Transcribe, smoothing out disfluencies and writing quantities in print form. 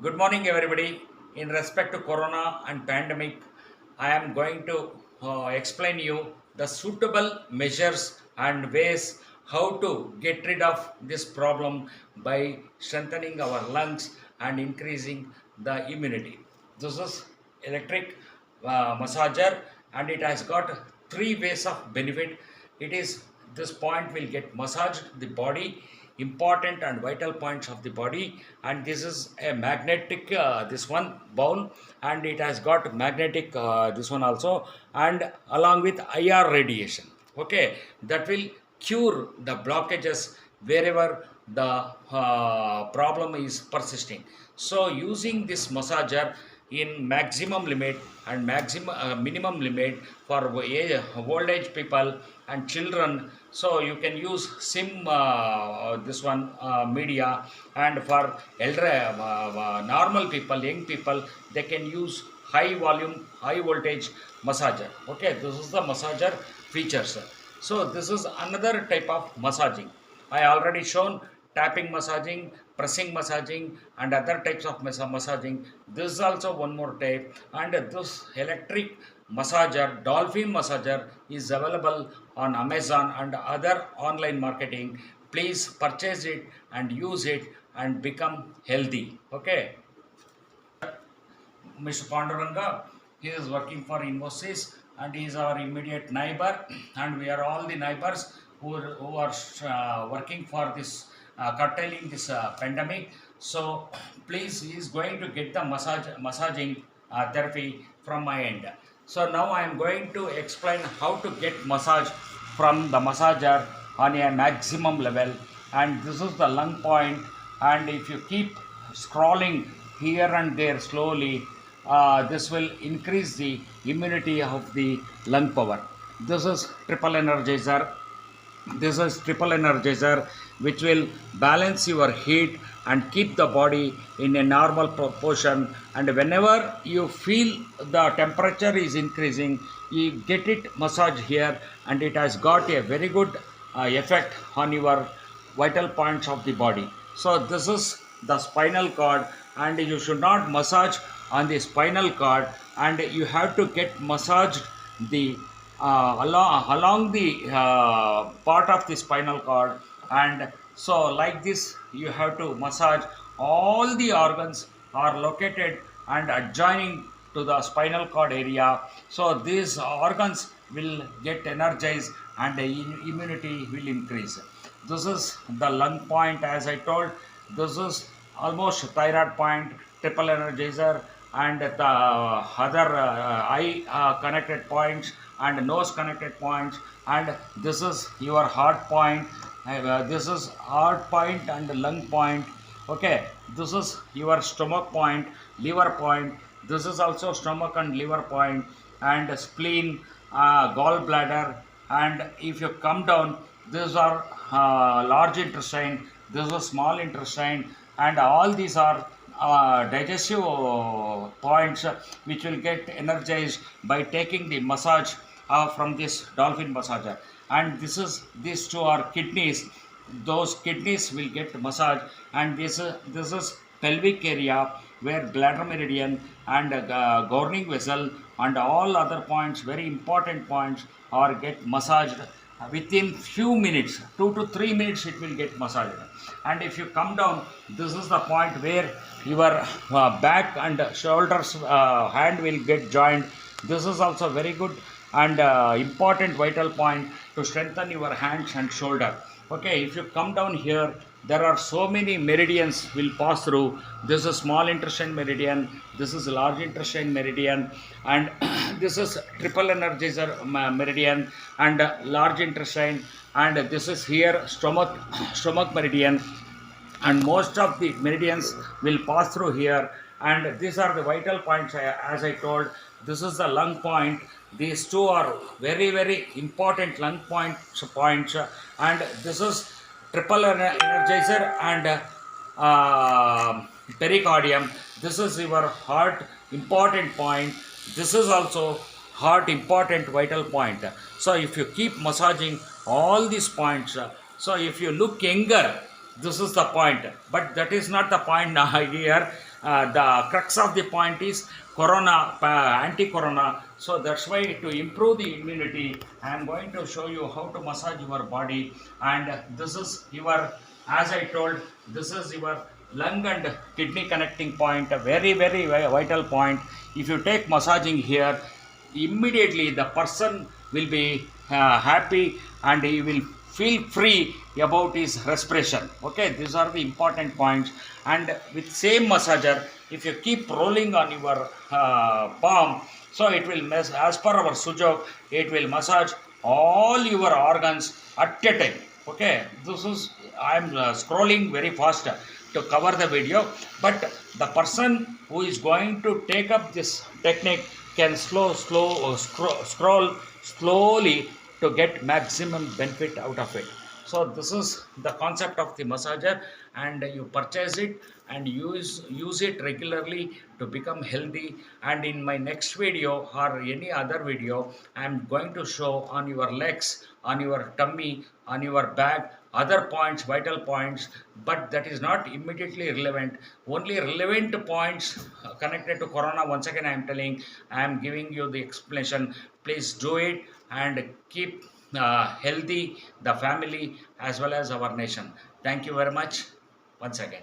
Good morning, everybody. In respect to Corona and pandemic, I am going to explain you the suitable measures and ways how to get rid of this problem by strengthening our lungs and increasing the immunity. This is electric massager, and it has got three ways of benefit. It is this point will get massaged the body, important and vital points of the body, and this is a magnetic this one bowl, and it has got magnetic this one also, and along with IR radiation. Okay, that will cure the blockages wherever the problem is persisting. So using this massager in maximum limit and maximum minimum limit for old age people and children, so you can use sim this one media, and for elder normal people, young people, they can use high volume high voltage massager. Okay, this is the massager features. So this is another type of massaging. I already shown tapping massaging, pressing massaging, and other types of massaging. This is also one more type, and this electric massager, dolphin massager, is available on Amazon and other online marketing. Please purchase it and use it and become healthy. Okay. Mr. Panduranga, he is working for Infosys, and he is our immediate neighbor, and we are all the neighbors who are working for this curtailing this pandemic. So please, he is going to get the massaging therapy from my end. So now I am going to explain how to get massage from the massager on a maximum level, and this is the lung point, and if you keep scrolling here and there slowly, this will increase the immunity of the lung power. This is triple energizer. This is triple energizer, which will balance your heat and keep the body in a normal proportion. And whenever you feel the temperature is increasing, you get it massage here, and it has got a very good effect on your vital points of the body. So this is the spinal cord, and you should not massage on the spinal cord, and you have to get massaged the along the part of the spinal cord. And so like this you have to massage all the organs are located and adjoining to the spinal cord area, so these organs will get energized and the immunity will increase. This is the lung point, as I told. This is almost thyroid point, triple energizer, and the other eye connected points and nose connected points, and this is your heart point. This is heart point and lung point. Okay, this is your stomach point, liver point. This is also stomach and liver point, and spleen, gallbladder. And if you come down, these are large intestine, this is small intestine, and all these are digestive points which will get energized by taking the massage from this dolphin massager. And these two are kidneys. Those kidneys will get massage, and this is pelvic area where bladder meridian and governing vessel and all other points, very important points, are get massaged within few minutes. 2 to 3 minutes it will get massaged. And if you come down, this is the point where your back and shoulders hand will get joined. This is also very good and important vital point to strengthen your hands and shoulder. Okay, if you come down here, there are so many meridians will pass through. This is small intestine meridian, this is large intestine meridian, and this is triple energizer meridian and large intestine, and this is here stomach meridian, and most of the meridians will pass through here. And these are the vital points, as I told. This is the lung point. These two are very important lung points, and this is triple energizer and pericardium. This is your heart important point. This is also heart important vital point. So if you keep massaging all these points, so if you look younger, this is the point, but that is not the point now here. the crux of the point is corona, anti-corona. So that's why to improve the immunity, I am going to show you how to massage your body. And this is your, as I told, this is your lung and kidney connecting point, a very, very vital point. If you take massaging here, immediately the person will be happy and he will feel free about his respiration. Okay, these are the important points. And with same massager, if you keep rolling on your palm, so it will as per our sujok, it will massage all your organs at a time. Okay, this is, I am scrolling very fast to cover the video, but the person who is going to take up this technique can scroll slowly to get maximum benefit out of it. So this is the concept of the massager, and you purchase it and use it regularly to become healthy. And in my next video or any other video, I am going to show on your legs, on your tummy, on your back, other points, vital points, but that is not immediately relevant. Only relevant points connected to corona, once again I am telling, I am giving you the explanation. Please do it and keep healthy the family as well as our nation. Thank you very much once again.